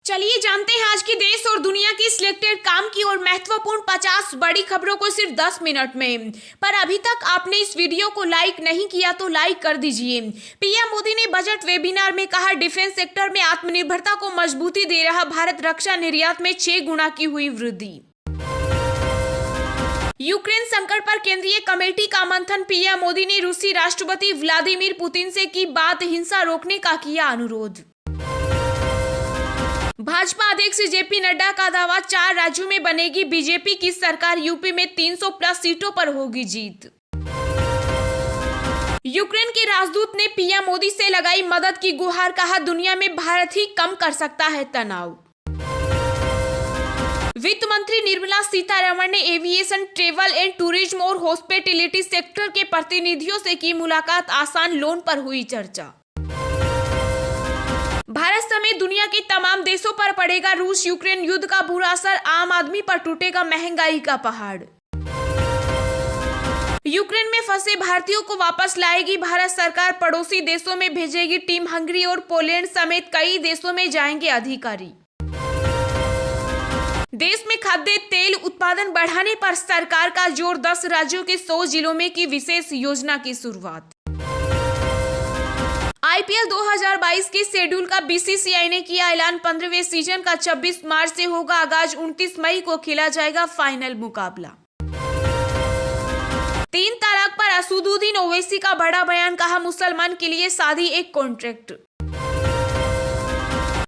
चलिए जानते हैं आज की देश और दुनिया की सिलेक्टेड काम की और महत्वपूर्ण 50 बड़ी खबरों को सिर्फ 10 मिनट में। पर अभी तक आपने इस वीडियो को लाइक नहीं किया तो लाइक कर दीजिए। पीएम मोदी ने बजट वेबिनार में कहा, डिफेंस सेक्टर में आत्मनिर्भरता को मजबूती दे रहा भारत, रक्षा निर्यात में 6 गुना की हुई वृद्धि। यूक्रेन संकट पर केंद्रीय कमेटी का मंथन, पीएम मोदी ने रूसी राष्ट्रपति व्लादिमीर पुतिन से की बात, हिंसा रोकने का किया अनुरोध। भाजपा अध्यक्ष जेपी नड्डा का दावा, 4 राज्यों में बनेगी बीजेपी की सरकार, यूपी में 300 प्लस सीटों पर होगी जीत। यूक्रेन के राजदूत ने पीएम मोदी से लगाई मदद की गुहार, कहा दुनिया में भारत ही कम कर सकता है तनाव। वित्त मंत्री निर्मला सीतारमण ने एविएशन, ट्रेवल एंड टूरिज्म और हॉस्पिटैलिटी सेक्टर के प्रतिनिधियों से की मुलाकात, आसान लोन पर हुई चर्चा। भारत समेत दुनिया के तमाम देशों पर पड़ेगा रूस यूक्रेन युद्ध का बुरा असर, आम आदमी पर टूटेगा महंगाई का पहाड़। यूक्रेन में फंसे भारतीयों को वापस लाएगी भारत सरकार, पड़ोसी देशों में भेजेगी टीम, हंगरी और पोलैंड समेत कई देशों में जाएंगे अधिकारी। देश में खाद्य तेल उत्पादन बढ़ाने पर सरकार का जोर, 10 राज्यों के 100 जिलों में की विशेष योजना की शुरुआत। आईपीएल 2022 के शेड्यूल का बीसीसीआई ने किया ऐलान, 15वें सीजन का 26 मार्च से होगा आगाज, 29 मई को खेला जाएगा फाइनल मुकाबला। 3 तलाक पर असदुद्दीन ओवैसी का बड़ा बयान, कहा मुसलमान के लिए शादी एक कॉन्ट्रैक्ट।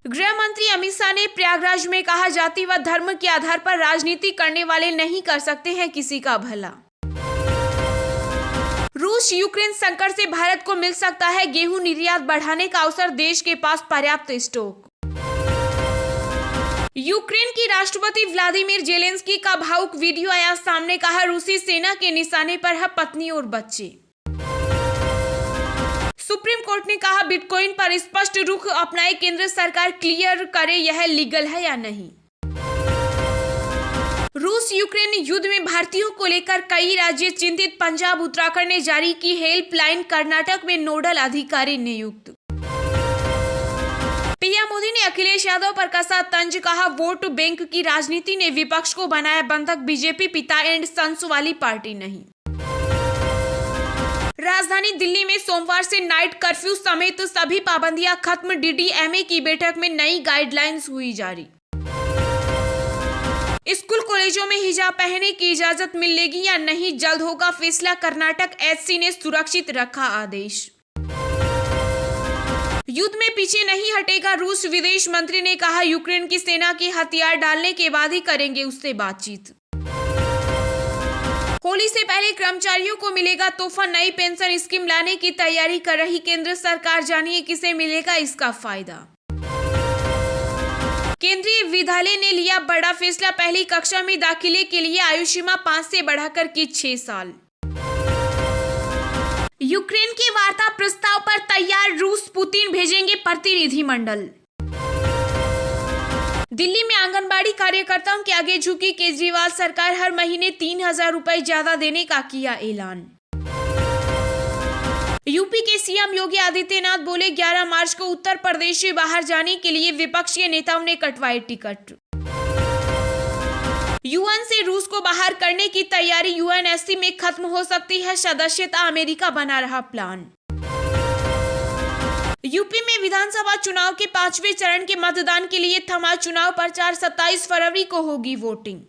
गृह मंत्री अमित शाह ने प्रयागराज में कहा, जाति व धर्म के आधार पर राजनीति करने वाले नहीं कर सकते हैं किसी का भला। रूस यूक्रेन संकट से भारत को मिल सकता है गेहूं निर्यात बढ़ाने का अवसर, देश के पास पर्याप्त स्टॉक। यूक्रेन की राष्ट्रपति व्लादिमीर जेलेंस्की का भावुक वीडियो आया सामने, कहा रूसी सेना के निशाने पर है पत्नी और बच्चे। सुप्रीम कोर्ट ने कहा, बिटकॉइन पर स्पष्ट रुख अपनाए केंद्र सरकार, क्लियर करे यह लीगल है या नहीं। रूस यूक्रेन युद्ध में भारतीयों को लेकर कई राज्य चिंतित, पंजाब उत्तराखंड ने जारी की हेल्पलाइन, कर्नाटक में नोडल अधिकारी नियुक्त। पीएम मोदी ने अखिलेश यादव पर कसा तंज, कहा वोट बैंक की राजनीति ने विपक्ष को बनाया बंधक, बीजेपी पिता एंड सन्स वाली पार्टी नहीं। राजधानी दिल्ली में सोमवार से नाइट कर्फ्यू समेत सभी पाबंदियां खत्म, डीडीएमए की बैठक में नई गाइडलाइंस हुई जारी। स्कूल कॉलेजों में हिजाब पहनने की इजाजत मिलेगी या नहीं, जल्द होगा फैसला, कर्नाटक एससी ने सुरक्षित रखा आदेश। युद्ध में पीछे नहीं हटेगा रूस, विदेश मंत्री ने कहा यूक्रेन की सेना के हथियार डालने के बाद ही करेंगे उससे बातचीत। होली से पहले कर्मचारियों को मिलेगा तोहफा, नई पेंशन स्कीम लाने की तैयारी कर रही केंद्र सरकार, जानिए किसे मिलेगा इसका फायदा। केंद्रीय विद्यालय ने लिया बड़ा फैसला, पहली कक्षा में दाखिले के लिए आयु सीमा 5 से बढ़ाकर की 6 साल। यूक्रेन के वार्ता प्रस्ताव पर तैयार रूस, पुतिन भेजेंगे प्रतिनिधिमंडल। दिल्ली में आंगनबाड़ी कार्यकर्ताओं के आगे झुकी केजरीवाल सरकार, हर महीने 3000 रुपए ज्यादा देने का किया ऐलान। यूपी के सीएम योगी आदित्यनाथ बोले, 11 मार्च को उत्तर प्रदेश से बाहर जाने के लिए विपक्ष के नेताओं ने कटवाए टिकट। यूएन से रूस को बाहर करने की तैयारी, यूएनएससी में खत्म हो सकती है सदस्यता, अमेरिका बना रहा प्लान। यूपी में विधानसभा चुनाव के 5वें चरण के मतदान के लिए थमा चुनाव प्रचार, 27 फरवरी को होगी वोटिंग।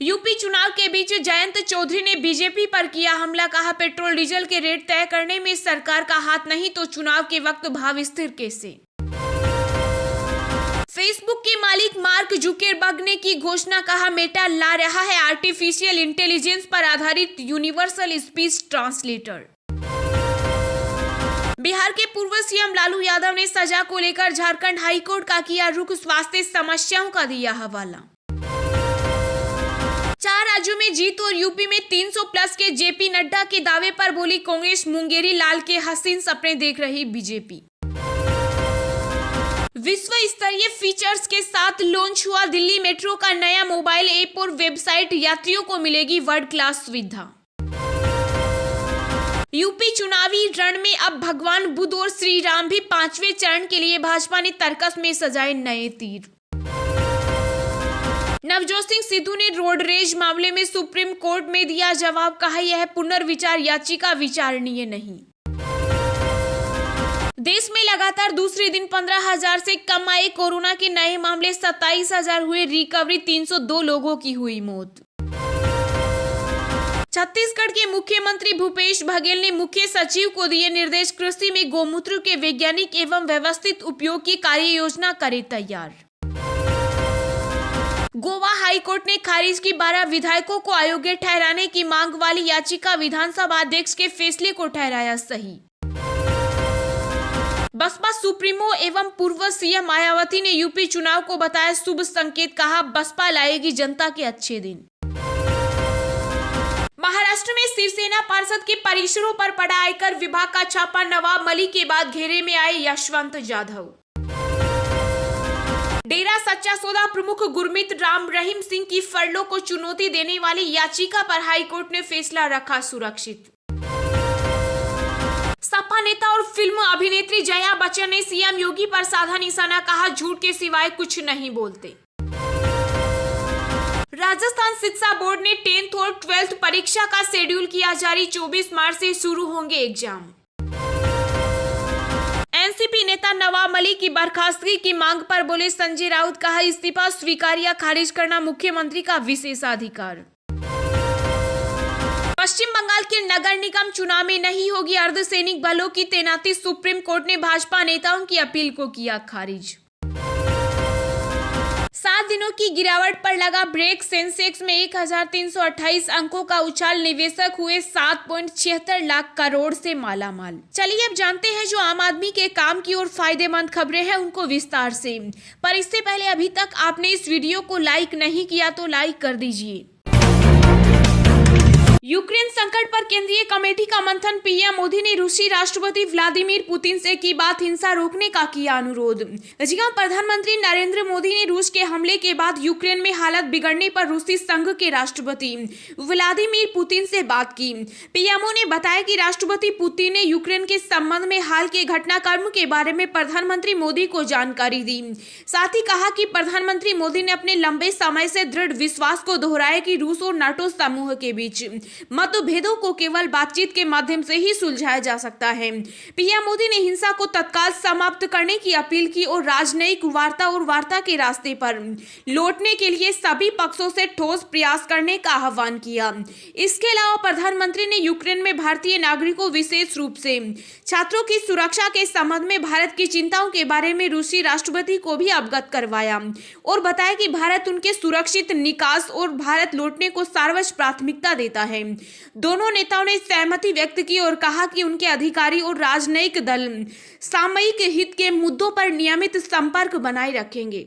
यूपी चुनाव के बीच जयंत चौधरी ने बीजेपी पर किया हमला, कहा पेट्रोल डीजल के रेट तय करने में सरकार का हाथ नहीं तो चुनाव के वक्त भाव स्थिर कैसे। फेसबुक के मालिक मार्क जुकरबर्ग ने की घोषणा, कहा मेटा ला रहा है आर्टिफिशियल इंटेलिजेंस पर आधारित यूनिवर्सल स्पीच ट्रांसलेटर। बिहार के पूर्व सीएम लालू यादव ने सजा को लेकर झारखंड हाईकोर्ट का किया रुख, स्वास्थ्य समस्याओं का दिया हवाला। 4 राज्यों में जीत और यूपी में 300 प्लस के जेपी नड्डा के दावे पर बोली कांग्रेस, मुंगेरी लाल के हसीन सपने देख रही बीजेपी। विश्व स्तरीय फीचर्स के साथ लॉन्च हुआ दिल्ली मेट्रो का नया मोबाइल ऐप और वेबसाइट, यात्रियों को मिलेगी वर्ल्ड क्लास सुविधा। यूपी चुनावी रण में अब भगवान बुद्ध और श्री राम भी 5वें चरण के लिए भाजपा ने तर्कस में सजाए नए तीर। नवजोत सिंह सिद्धू ने रोड रेज मामले में सुप्रीम कोर्ट में दिया जवाब, कहा यह पुनर्विचार याचिका विचारणीय नहीं। देश में लगातार दूसरे दिन 15,000 से कम आए कोरोना के नए मामले, 27,000 हुए रिकवरी, 302 लोगों की हुई मौत। छत्तीसगढ़ के मुख्यमंत्री भूपेश बघेल ने मुख्य सचिव को दिए निर्देश, कृषि में गौमूत्र के वैज्ञानिक एवं व्यवस्थित उपयोग की कार्य योजना करे तैयार। गोवा हाईकोर्ट ने खारिज की 12 विधायकों को अयोग्य ठहराने की मांग वाली याचिका, विधानसभा अध्यक्ष के फैसले को ठहराया सही। बसपा सुप्रीमो एवं पूर्व सीएम मायावती ने यूपी चुनाव को बताया शुभ संकेत, कहा बसपा लाएगी जनता के अच्छे दिन। महाराष्ट्र में शिवसेना पार्षद के परिसरों पर पड़ा आयकर विभाग का छापा, नवाब मलिक के बाद घेरे में आए यशवंत जाधव। डेरा सच्चा सौदा प्रमुख गुरमीत राम रहीम सिंह की फरलो को चुनौती देने वाली याचिका पर हाईकोर्ट ने फैसला रखा सुरक्षित। सपा नेता और फिल्म अभिनेत्री जया बच्चन ने सीएम योगी पर साधा निशाना, कहा झूठ के सिवाय कुछ नहीं बोलते। राजस्थान शिक्षा बोर्ड ने 10th और 12th परीक्षा का शेड्यूल किया जारी, 24 मार्च से शुरू होंगे एग्जाम। एनसीपी नेता नवाब मलिक की बर्खास्तगी की मांग पर बोले संजय राउत, कहा इस्तीफा स्वीकार या खारिज करना मुख्यमंत्री का विशेषाधिकार। पश्चिम बंगाल के नगर निगम चुनाव में नहीं होगी अर्धसैनिक बलों की तैनाती, सुप्रीम कोर्ट ने भाजपा नेताओं की अपील को किया खारिज। 7 दिनों की गिरावट पर लगा ब्रेक, सेंसेक्स में 1328 अंकों का उछाल, निवेशक हुए 7.76 लाख करोड़ से मालामाल। चलिए अब जानते हैं जो आम आदमी के काम की और फायदेमंद खबरें हैं उनको विस्तार से। पर इससे पहले अभी तक आपने इस वीडियो को लाइक नहीं किया तो लाइक कर दीजिए। यूक्रेन संकट पर केंद्रीय कमेटी का मंथन, पीएम मोदी ने रूसी राष्ट्रपति व्लादिमीर पुतिन से की बात, हिंसा रोकने का किया अनुरोध। प्रधानमंत्री नरेंद्र मोदी ने रूस के हमले के बाद यूक्रेन में हालत बिगड़ने पर रूसी संघ के राष्ट्रपति व्लादिमीर पुतिन से बात की। पीएमओ ने बताया कि राष्ट्रपति पुतिन ने यूक्रेन के संबंध में हाल के घटनाक्रम के बारे में प्रधानमंत्री मोदी को जानकारी दी। साथ ही कहा कि प्रधानमंत्री मोदी ने अपने लंबे समय से दृढ़ विश्वास को दोहराया कि रूस और नाटो समूह के बीच मतभेदों को केवल बातचीत के माध्यम से ही सुलझाया जा सकता है। पीएम मोदी ने हिंसा को तत्काल समाप्त करने की अपील की और राजनयिक वार्ता और वार्ता के रास्ते पर लौटने के लिए सभी पक्षों से ठोस प्रयास करने का आह्वान किया। इसके अलावा प्रधानमंत्री ने यूक्रेन में भारतीय नागरिकों, विशेष रूप से छात्रों की सुरक्षा के संबंध में भारत की चिंताओं के बारे में रूसी राष्ट्रपति को भी अवगत करवाया और बताया कि भारत उनके सुरक्षित निकास और भारत लौटने को सर्वोच्च प्राथमिकता देता है। दोनों नेताओं ने सहमति व्यक्त की और कहा कि उनके अधिकारी और राजनयिक दल सामयिक हित के मुद्दों पर नियमित संपर्क बनाए रखेंगे।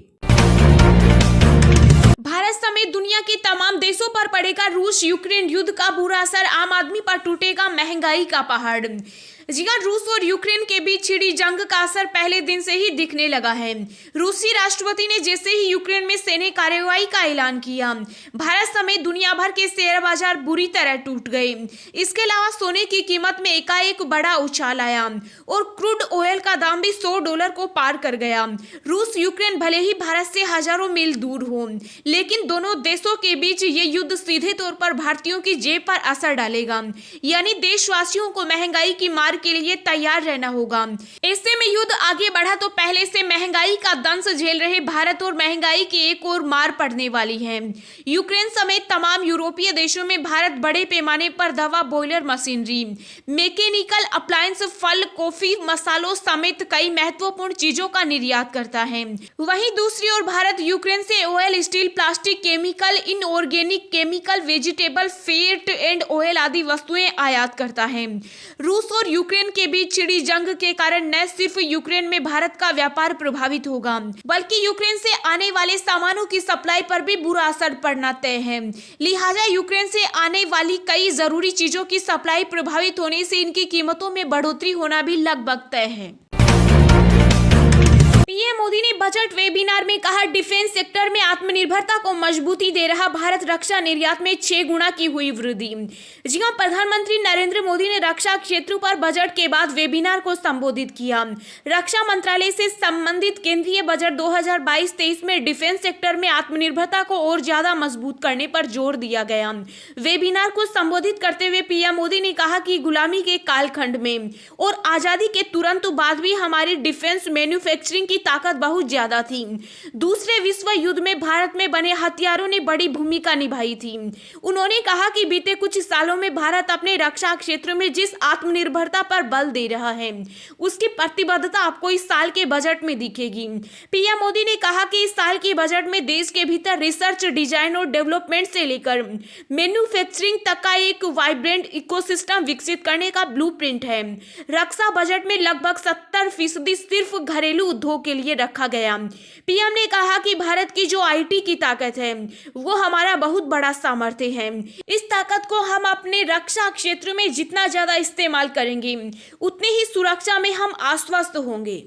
भारत समेत दुनिया के तमाम देशों पर पड़ेगा रूस यूक्रेन युद्ध का बुरा असर, आम आदमी पर टूटेगा महंगाई का पहाड़। जी हाँ, रूस और यूक्रेन के बीच छिड़ी जंग का असर पहले दिन से ही दिखने लगा है। रूसी राष्ट्रपति ने जैसे ही यूक्रेन में सैन्य कार्रवाई का ऐलान किया, भारत समेत दुनिया भर के शेयर बाजार बुरी तरह टूट गए। इसके अलावा सोने की कीमत में एकाएक बड़ा उछाल आया और क्रूड ऑयल का दाम भी $100 को पार कर गया। रूस यूक्रेन भले ही भारत से हजारों मील दूर हो, लेकिन दोनों देशों के बीच ये युद्ध सीधे तौर पर भारतीयों की जेब पर असर डालेगा। यानी देशवासियों को महंगाई की मार के लिए तैयार रहना होगा। ऐसे में युद्ध आगे बढ़ा तो पहले से महंगाई का दंश झेल रहे भारत और महंगाई की एक और मार पड़ने वाली है। यूक्रेन समेत तमाम यूरोपीय देशों में भारत बड़े पैमाने पर दवा, बॉयलर मशीनरी, मैकेनिकल अप्लायंस, फल, कॉफी, मसालों समेत कई महत्वपूर्ण चीजों का निर्यात करता है। वहीं दूसरी ओर भारत यूक्रेन से oil, steel, plastic, chemical, inorganic chemical, vegetable, fat and oil आदि वस्तुएं आयात करता है। रूस और यूक्रेन के बीच छिड़ी जंग के कारण न सिर्फ यूक्रेन में भारत का व्यापार प्रभावित होगा, बल्कि यूक्रेन से आने वाले सामानों की सप्लाई पर भी बुरा असर पड़ना तय है। लिहाजा यूक्रेन से आने वाली कई जरूरी चीजों की सप्लाई प्रभावित होने से इनकी कीमतों में बढ़ोतरी होना भी लगभग तय है। पीएम मोदी ने बजट वेबिनार में कहा, डिफेंस सेक्टर में आत्मनिर्भरता को मजबूती दे रहा भारत, रक्षा निर्यात में 6 गुना की हुई वृद्धि। जी हां, प्रधानमंत्री नरेंद्र मोदी ने रक्षा क्षेत्र पर बजट के बाद वेबिनार को संबोधित किया। रक्षा मंत्रालय से संबंधित केंद्रीय बजट 2022-23 में डिफेंस सेक्टर में आत्मनिर्भरता को और ज्यादा मजबूत करने पर जोर दिया गया। वेबिनार को संबोधित करते हुए पीएम मोदी ने कहा कि गुलामी के कालखंड में और आजादी के तुरंत बाद भी हमारी डिफेंस मैन्युफैक्चरिंग की ताकत बहुत ज्यादा थी। दूसरे विश्व युद्ध में भारत में बने हथियारों ने बड़ी भूमिका निभाई थी। उन्होंने कहा कि बीते कुछ सालों में भारत अपने रक्षा क्षेत्र में जिस आत्मनिर्भरता पर बल दे रहा है, उसकी प्रतिबद्धता आपको इस साल के बजट में दिखेगी। पीएम मोदी ने कहा कि इस साल के बजट में देश के भीतर रिसर्च, डिजाइन और डेवलपमेंट से लेकर मैन्युफैक्चरिंग तक का एक वाइब्रेंट इकोसिस्टम विकसित करने का ब्लूप्रिंट है। रक्षा बजट में लगभग 70% सिर्फ घरेलू उद्योग के लिए रखा गया। पीएम ने कहा कि भारत की जो आईटी की ताकत है वो हमारा बहुत बड़ा सामर्थ्य है। इस ताकत को हम अपने रक्षा क्षेत्र में जितना ज्यादा इस्तेमाल करेंगे उतनी ही सुरक्षा में हम आश्वस्त होंगे।